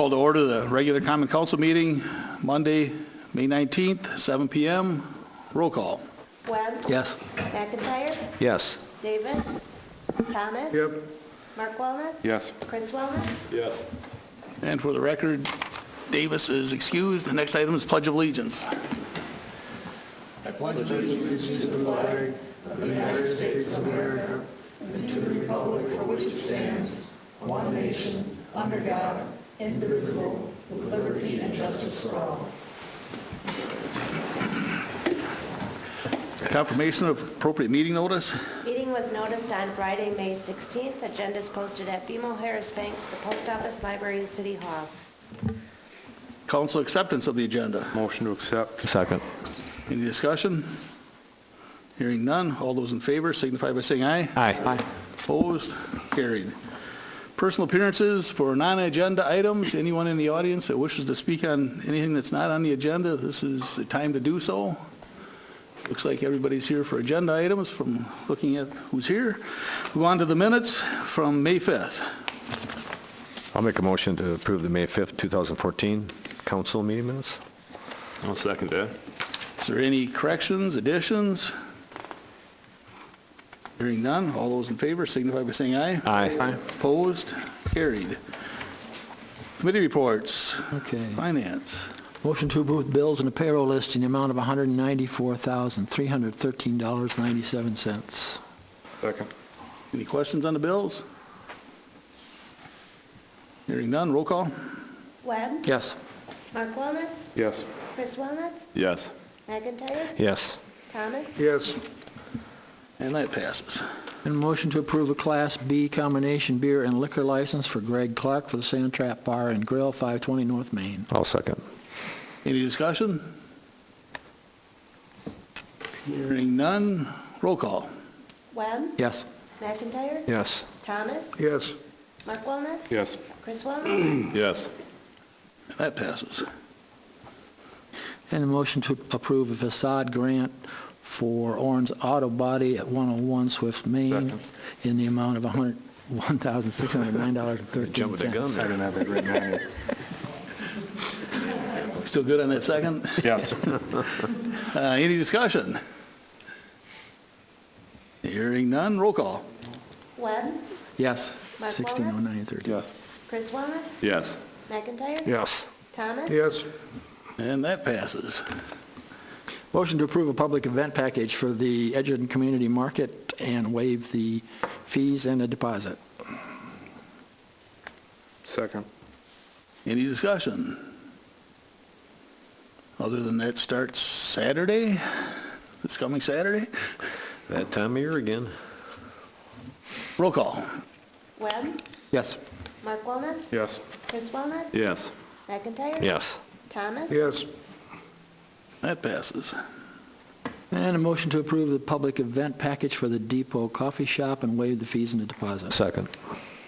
Call to order the regular Common Council meeting, Monday, May 19th, 7 p.m. Roll call. Webb? Yes. McIntyre? Yes. Davis? Thomas? Yep. Mark Walnuts? Yes. Chris Walnuts? Yes. And for the record, Davis is excused. The next item is Pledge of Allegiance. Confirmation of appropriate meeting notice. Meeting was noticed on Friday, May 16th. Agenda is posted at BMO Harris Bank, the Post Office, Library, and City Hall. Council acceptance of the agenda. Motion to accept. Second. Any discussion? Hearing none. All those in favor signify by saying aye. Aye. Opposed? Carried. Personal appearances for non-agenda items. Anyone in the audience that wishes to speak on anything that's not on the agenda, this is the time to do so. Looks like everybody's here for agenda items from looking at who's here. Move on to the minutes from May 5th. I'll make a motion to approve the May 5th, 2014 council meeting minutes. I'll second that. Is there any corrections, additions? Hearing none. All those in favor signify by saying aye. Aye. Opposed? Carried. Committee reports. Okay. Finance. Motion to approve the bills and the payroll list in the amount of $194,313.97. Second. Any questions on the bills? Hearing none. Roll call. Webb? Yes. Mark Walnuts? Yes. Chris Walnuts? Yes. McIntyre? Yes. Thomas? Yes. And that passes. And motion to approve a Class B combination beer and liquor license for Greg Clark for the Sand Trap Bar and Grill, 520 North Main. I'll second. Any discussion? Hearing none. Roll call. Webb? Yes. McIntyre? Yes. Thomas? Yes. Mark Walnuts? Yes. Chris Walnuts? Yes. That passes. And a motion to approve a facade grant for Orange Auto Body at 101 Swift Main Second. in the amount of $1,609.13. Jump with the gun there. I don't have it written on it. Still good on that second? Yes. Any discussion? Hearing none. Roll call. Webb? Yes. Mark 1609.13. Yes. Chris Walnuts? Yes. McIntyre? Yes. Thomas? Yes. And that passes. Motion to approve a public event package for the Edgerton Community Market and waive the fees and the deposit. Second. Any discussion? Other than that starts Saturday, this coming Saturday. That time of year again. Roll call. Webb? Yes. Mark Walnuts? Yes. Chris Walnuts? Yes. McIntyre? Yes. Thomas? Yes. That passes. And a motion to approve the public event package for the Depot Coffee Shop and waive the fees and the deposit. Second.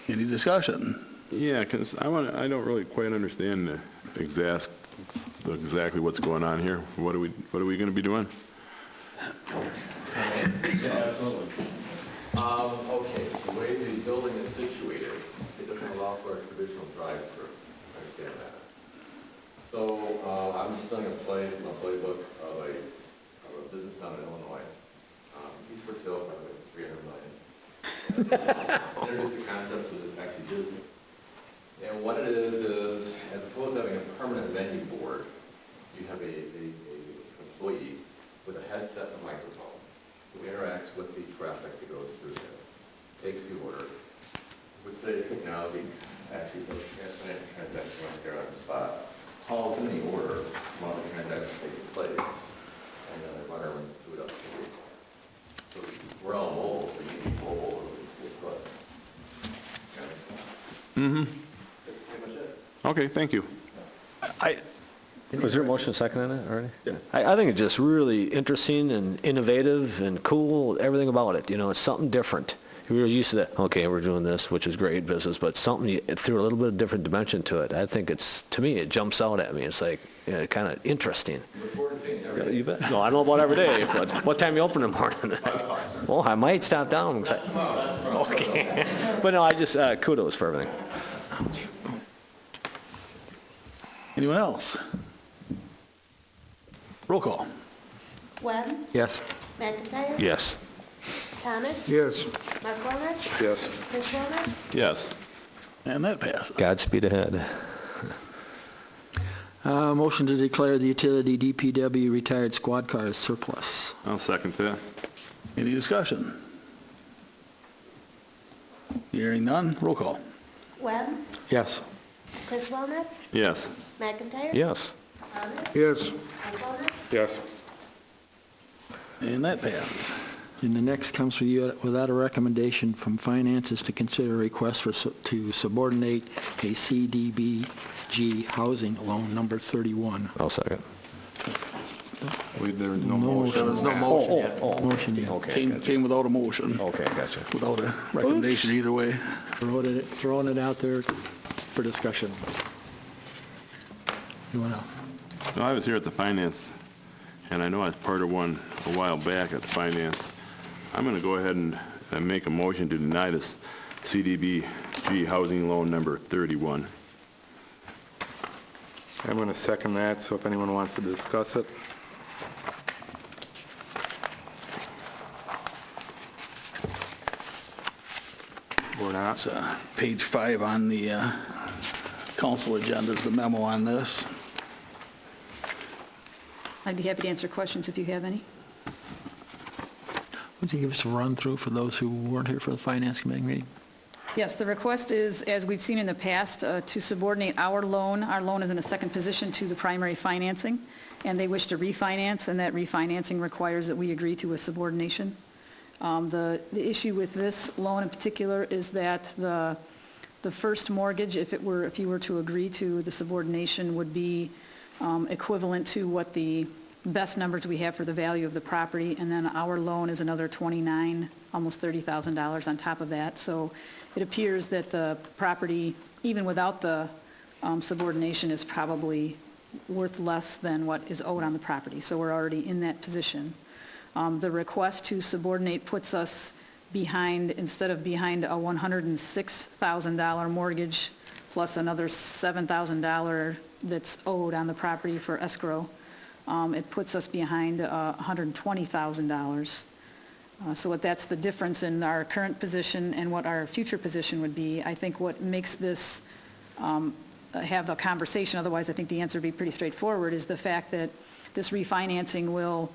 Any discussion? Yeah, because I don't really quite understand exactly what's going on here. What are we going to be doing? Yeah, absolutely. Okay, the way the building is situated, it doesn't allow for a traditional drive-through. I understand that. So I'm just filling a playbook of a business down in Illinois. He's for sale for like $300 million. Introduce the concept to actually business. And what it is as opposed to having a permanent menu board, you have an employee with a headset and a microphone who interacts with the traffic that goes through there, takes the order, with the technology, actually does financial transaction right there on the spot, calls in the order while the transaction takes place, and then the runner runs do it up to the vehicle. So we're all mobile, so you need mobile or it's good. That makes sense. Mm-hmm. That's pretty much it. Okay, thank you. Was there a motion second on it already? Yeah. I think it's just really interesting and innovative and cool, everything about it. You know, it's something different. We were used to that, okay, we're doing this, which is great business, but something, it threw a little bit of different dimension to it. I think to me, it jumps out at me. It's like, kind of interesting. Look forward to seeing it every day. You bet. No, I don't know about every day, but what time you open in the morning? Well, I might stop down. That's tomorrow. Okay. But no, I just, kudos for everything. Anyone else? Roll call. Webb, Yes. McIntyre. Yes. Thomas. Yes. McCormick. Yes. Kirschner. Yes. And that passes. Godspeed ahead. Motion to declare the utility DPW retired squad car as surplus. I'll second that. Any discussion? Hearing none, roll call. Webb, Yes. Chris Wilnitz, Yes. McIntyre. Yes. Thomas. Yes. McCormick. Yes. And that passes. And the next comes for you without a recommendation from finances to consider a request to subordinate a CDBG housing loan number 31. I'll second. There's no No motion. motion. There's no motion yet. Motion yet. Okay. Came without a motion, Okay, gotcha. without a recommendation either way. Throwing it out there for discussion. You want to? No, I was here at the finance, and I know I was part of one a while back at the finance. I'm going to go ahead and make a motion to deny this CDBG housing loan number 31. I'm going to second that, so if anyone wants to discuss it. Or not. It's page 5 on the council agenda is the memo on this. I'd be happy to answer questions if you have any. Would you give us a run-through for those who weren't here for the Finance Committee meeting? Yes, the request is, as we've seen in the past, to subordinate our loan. Our loan is in a second position to the primary financing, and they wish to refinance, and that refinancing requires that we agree to a subordination. The issue with this loan in particular is that the first mortgage, if you were to agree to the subordination, would be equivalent to what the best numbers we have for the value of the property, and then our loan is another $29,000, almost $30,000 on top of that. So it appears that the property, even without the subordination, is probably worth less than what is owed on the property. So we're already in that position. The request to subordinate puts us behind, instead of behind a $106,000 mortgage plus another $7,000 that's owed on the property for escrow, it puts us behind $120,000. So that's the difference in our current position and what our future position would be. I think what makes this have a conversation, otherwise I think the answer would be pretty straightforward, is the fact that this refinancing will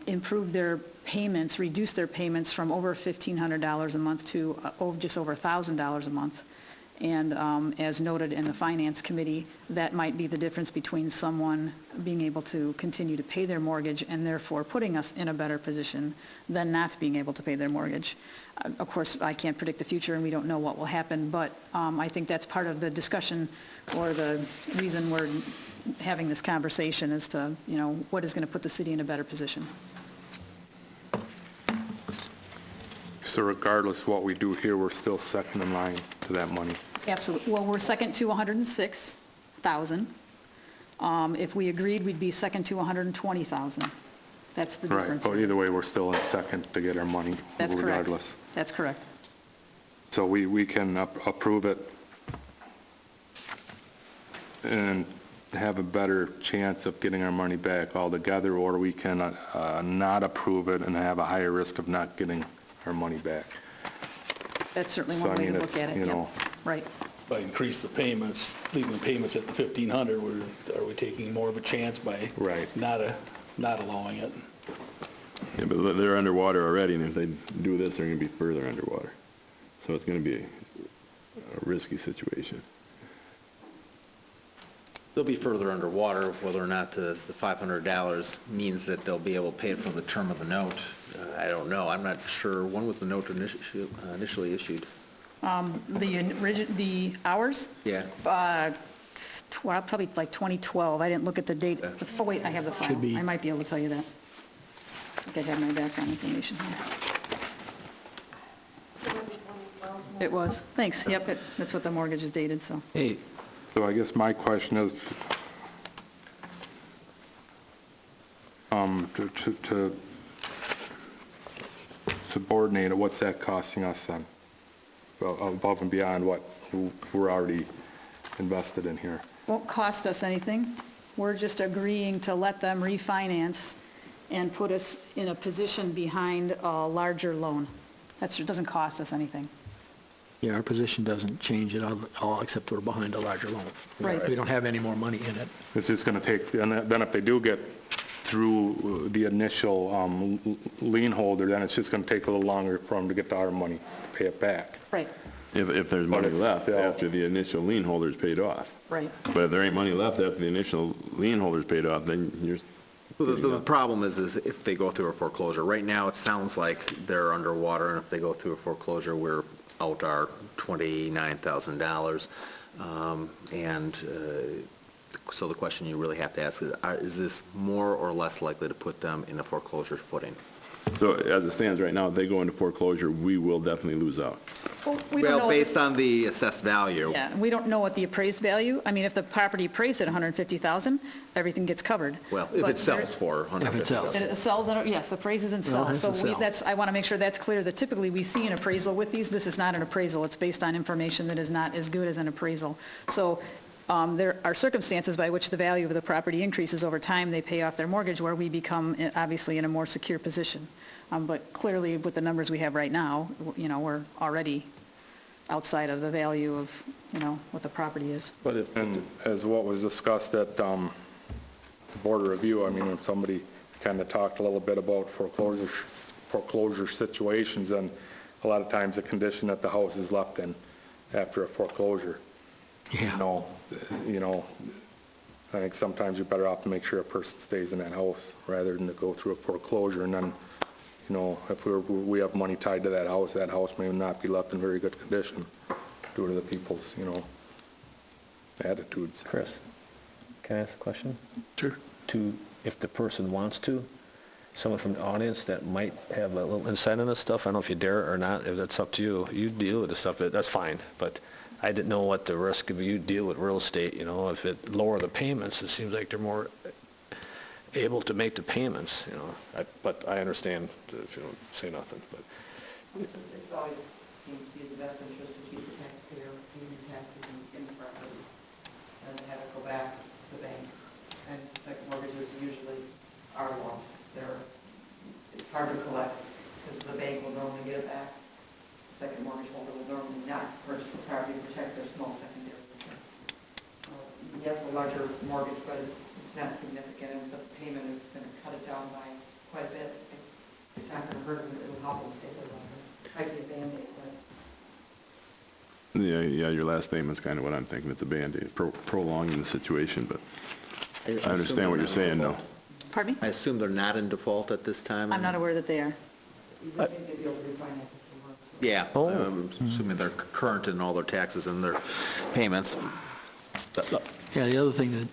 improve their payments, reduce their payments from over $1,500 a month to just over $1,000 a month. And as noted in the Finance Committee, that might be the difference between someone being able to continue to pay their mortgage and therefore putting us in a better position than not being able to pay their mortgage. Of course, I can't predict the future and we don't know what will happen, but I think that's part of the discussion, or the reason we're having this conversation, as to, what is going to put the city in a better position. So regardless of what we do here, we're still second in line to that money. Absolutely. Well, we're second to $106,000. If we agreed, we'd be second to $120,000. That's the Right, difference. but either way, we're still in second to get our money That's correct. regardless. That's correct. So we can approve it and have a better chance of getting our money back altogether, or we can not approve it and have a higher risk of not getting our money back. That's certainly So, one I way mean, to look it's, at it. you yeah. know- Right. By increase the payments, leaving the payments at the 1,500, are we taking more of a chance by Right. not allowing it? Yeah, but they're underwater already, and if they do this, they're going to be further underwater. So it's going to be a risky situation. They'll be further underwater, whether or not the $500 means that they'll be able to pay it from the term of the note. I don't know. I'm not sure. When was the note initially issued? The hours? Yeah. Probably like 2012. I didn't look at the date. Wait, I have the file. Should be. I might be able to tell you that. I think I have my background information here. It was. Thanks. Yep, that's what the mortgage is dated, so. Hey, So I guess my question is, to subordinate it, what's that costing us then? Well, above and beyond what we're already invested in here? Won't cost us anything. We're just agreeing to let them refinance and put us in a position behind a larger loan. It doesn't cost us anything. Yeah, our position doesn't change at all, except we're behind a larger loan. Right. We don't have any more money in it. It's just going to take, and then if they do get through the initial lien holder, then it's just going to take a little longer for them to get our money to pay it back. Right, If there's money it's left still- after the initial lien holder's paid off. right. But if there ain't money left after the initial lien holder's paid off, then you're... Well, the problem is if they go through a foreclosure. Right now, it sounds like they're underwater, and if they go through a foreclosure, we're out our $29,000. So the question you really have to ask is this more or less likely to put them in a foreclosure footing? So as it stands right now, if they go into foreclosure, we will definitely lose out. Well, we don't know Well, what based on the assessed value. Yeah, we don't know what the appraised value, I mean, if the property appraised at $150,000, everything gets covered. Well, if But it sells for If it sells. $150,000. And it sells, yes, appraises and Well, sells. So it's a sell. I want to make sure that's clear, that typically we see an appraisal with these. This is not an appraisal. It's based on information that is not as good as an appraisal. So there are circumstances by which the value of the property increases over time. They pay off their mortgage, where we become obviously in a more secure position. But clearly, with the numbers we have right now, we're already outside of the value of, what the property is. But and as what was discussed at board review, I mean, when somebody kind of talked a little bit about foreclosure situations, and a lot of times the condition that the house is left in after a foreclosure. Yeah. I think sometimes you're better off to make sure a person stays in that house rather than to go through a foreclosure, and then, if we have money tied to that house may not be left in very good condition due to the people's, attitudes. Chris, can I ask a question? Sure. If the person wants to, someone from the audience that might have a little insight on this stuff, I don't know if you dare or not, if that's up to you. You deal with this stuff, that's fine. But I didn't know what the risk of you deal with real estate, if it lower the payments, it seems like they're more able to make the payments, but I understand if you don't say nothing, but. It's always seems to be the best interest to keep the taxpayer paying taxes in the property and have it go back to the bank. And second mortgages usually are lost. It's hard to collect because the bank will normally get it back. The second mortgage holder will normally not purchase the property to protect their small secondary returns. Yes, a larger mortgage, but it's not significant, and the payment is going to cut it down by quite a bit. It's not going to hurt them, it'll help them stay there longer. Might be a Band-Aid, but Yeah, your last statement's kind of what I'm thinking. It's a Band-Aid, prolonging the situation, but I understand what you're saying, though. Pardon me? I assume they're not in default at this time? I'm not aware that they are. you would think they'd be able to refinance if they were. So. Yeah, Oh. I'm assuming they're current in all their taxes and their payments. Yeah, the other thing that,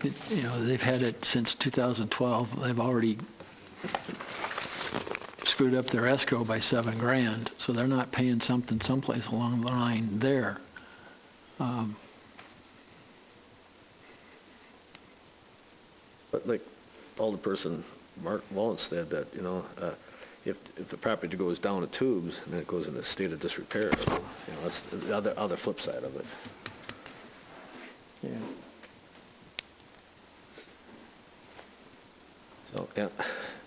they've had it since 2012. They've already screwed up their escrow by $7,000, so they're not paying something someplace along the line there. But like Alderperson Mark Mullins said that, if the property goes down the tubes and then it goes in a state of disrepair, that's the other flip side of it. Yeah. So, yeah,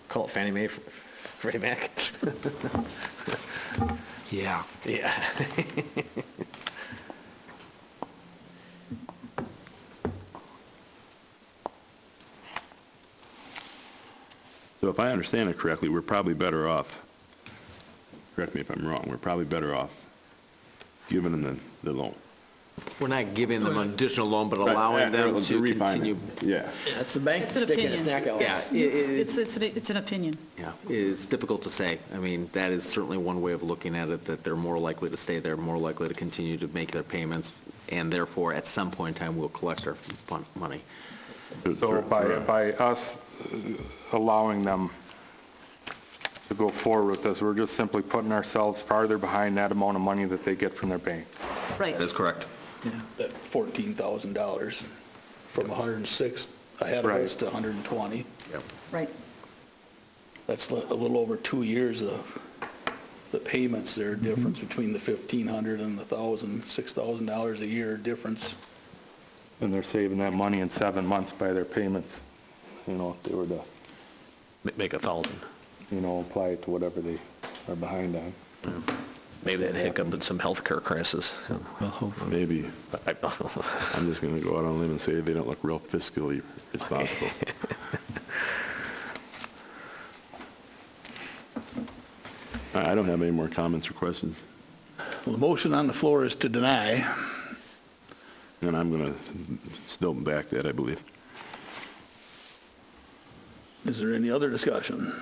call it Fannie Mae, Freddie Mac. Yeah. Yeah. So if I understand it correctly, we're probably better off, correct me if I'm wrong, we're probably better off giving them the loan. We're not giving them an additional loan, but allowing them to continue. Yeah. That's the bank It's an sticking its opinion. neck out. Yeah, It's an opinion. Yeah, it's difficult to say. I mean, that is certainly one way of looking at it, that they're more likely to stay there, more likely to continue to make their payments, and therefore, at some point in time, we'll collect our money. So by us allowing them to go forward with this, we're just simply putting ourselves farther behind that amount of money that they get from their bank. Right. That is correct. That $14,000 from 106 ahead of us Right. to 120. Yep. Right. That's a little over 2 years of the payments there, difference between the $1,500 and the $1,000, $6,000 a year difference. And they're saving that money in 7 months by their payments, you know, if they were to, Make 1,000. you know, apply it to whatever they are behind on. Maybe they had a hiccup in some healthcare crisis. Well, hopefully. Maybe. I don't know. I'm just going to go out on a limb and say they don't look real fiscally responsible. I don't have any more comments or questions, Well, the motion on the floor is to deny. and I'm going to still back that, I believe. Is there any other discussion?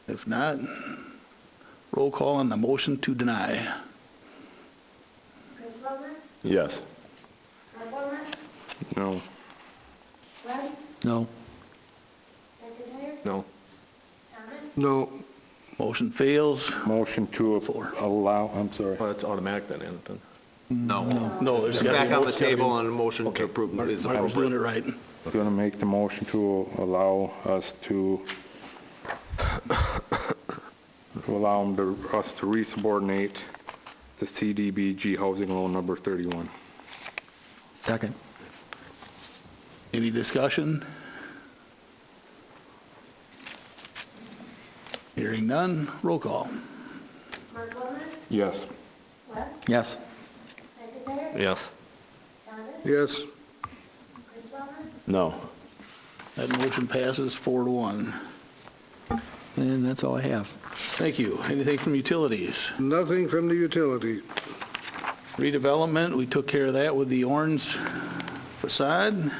If not, roll call on the motion to deny. Chris Wilmer? Yes. Mark Wilmer? No. Webb? No. McIntyre? No. Thomas? No. Motion fails. Motion to allow, I'm sorry. Well, it's automatic then, isn't it? No. No, there's It's got to be... back on the it's gotta be- table and a motion to approve is Mark's doing appropriate. it right. Going to make the motion to allow us to allow us to resubordinate the CDBG housing loan number 31. Second. Any discussion? Hearing none, roll call. Mark Wilmer? Yes. Webb? Yes. McIntyre? Yes. Thomas? Yes. Chris Wilmer? No. That motion passes 4-1. And that's all I have. Thank you. Anything from utilities? Nothing from the utility. Redevelopment, we took care of that with the orange facade.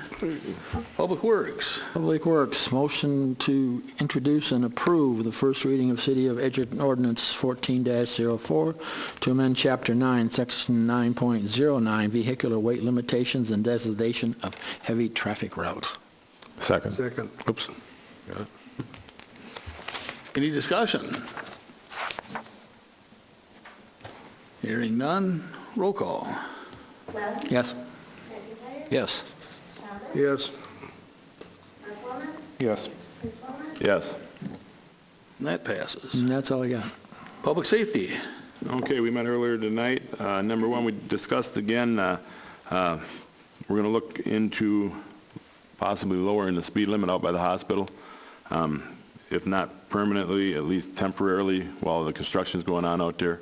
Public Works. Public Works, motion to introduce and approve the first reading of City of Edgerton Ordinance 14-04 to amend Chapter 9, Section 9.09, vehicular weight limitations and designation of heavy traffic routes. Second. Second. Oops. Any discussion? Hearing none, roll call. Webb? Yes. McIntyre? Yes. Thomas? Yes. Mark Wilmer? Yes. Chris Wilmer? Yes. And that passes. And that's all I got. Public Safety. Okay, we met earlier tonight. Number one, we discussed again, we're going to look into possibly lowering the speed limit out by the hospital. If not permanently, at least temporarily while the construction's going on out there.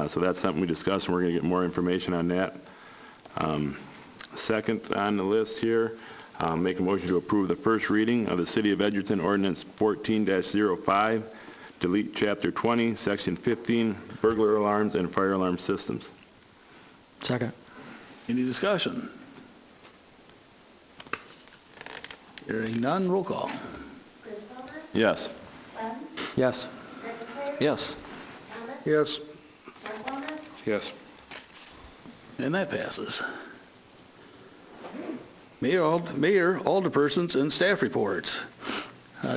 So that's something we discussed, and we're going to get more information on that. Second on the list here, make a motion to approve the first reading of the City of Edgerton Ordinance 14-05, delete Chapter 20, Section 15, burglar alarms and fire alarm systems. Second. Any discussion? Hearing none, roll call. Chris Wilmer? Yes. Webb? Yes. McIntyre? Yes. Thomas? Yes. Mark Wilmer? Yes. And that passes. Mayor, alderpersons, and staff reports.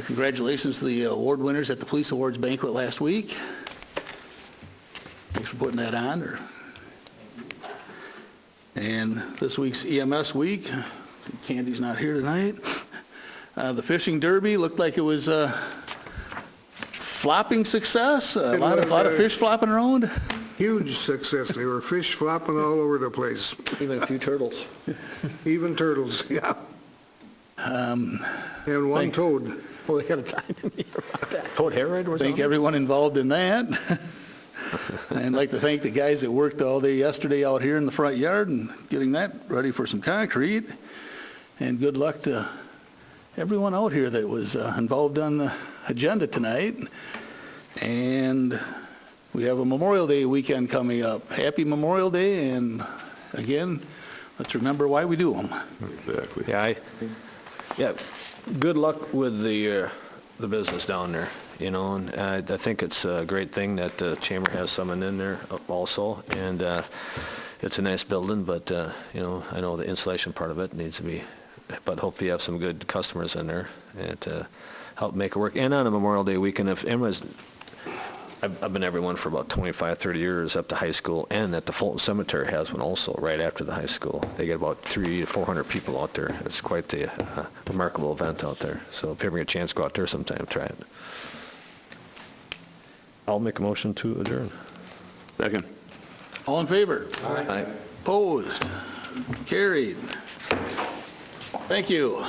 Congratulations to the award winners at the Police Awards banquet last week. Thanks for putting that on. And this week's EMS week. Candy's not here tonight. The fishing derby looked like it was a flopping success. A lot of fish flopping around. Huge success. There were fish flopping all over the place. Even a few turtles. Even turtles, yeah. And one toad. Well, they got a time in here about that. Toad Herod or Thank something? everyone involved in that. And I'd like to thank the guys that worked all day yesterday out here in the front yard and getting that ready for some concrete. And good luck to everyone out here that was involved on the agenda tonight. And we have a Memorial Day weekend coming up. Happy Memorial Day, and again, let's remember why we do them. Exactly. Yeah, good luck with the business down there, you know, and I think it's a great thing that the chamber has someone in there also, and it's a nice building, but, you know, I know the insulation part of it needs to be, but hopefully you have some good customers in there and to help make it work. And on a Memorial Day weekend, if everyone's, I've been everyone for about 25, 30 years up to high school, and at the Fulton Cemetery has one also right after the high school. They get about 300 to 400 people out there. It's quite a remarkable event out there. So if you ever get a chance, go out there sometime, try it. I'll make a motion to adjourn. Second. All in favor? Aye. Opposed? Carried. Thank you.